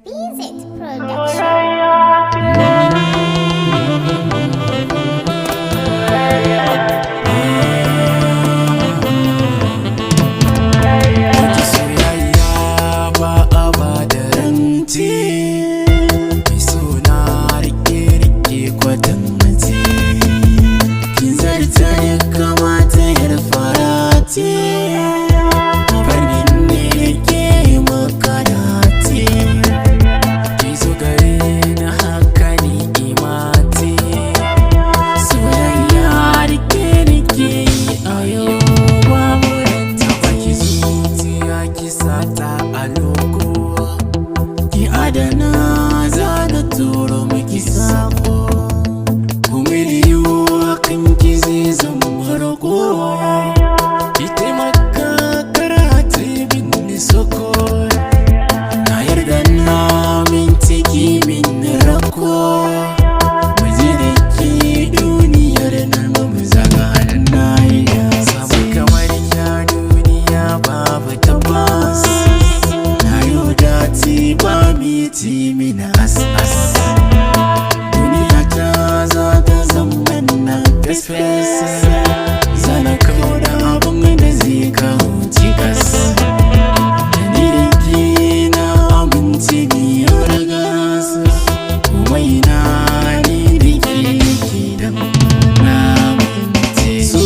BZ Production. Adana zana turo miki sako kuma liyo kan ki zai zama rago ki taimaka karate bin soko na yarda na minti ki min rako mu je da ki duniyar nan mu zaga na iya samu kamar ya duniya babu tabbas na yau dati ba mi na as duniya ta za ta zama na fes zana kawo da abin da zai kawo cikas da ni da ke na amince biyar da gasa kuma ina ni da ke dan na amince so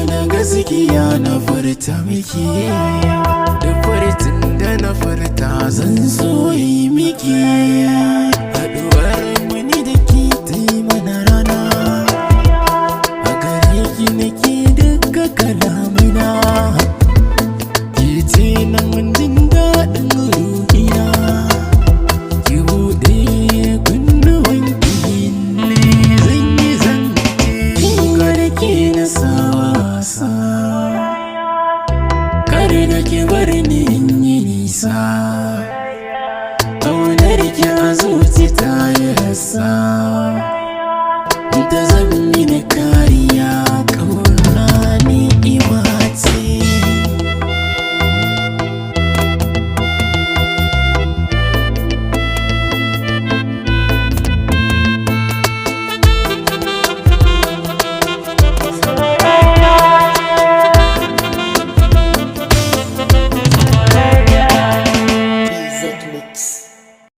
na gaskiya na furta miki da furtin da na furta zan so yi miki haɗuwar muni da ke taimana rana a gare ki nake duka kalamina ki ce na jin daɗin ruhina ki buɗe kunnuwan ki ne zan yi zance kinga da ke na wasa kare da ke bari ni in yi nisa ƙaunar ki a zuci ta yi rasa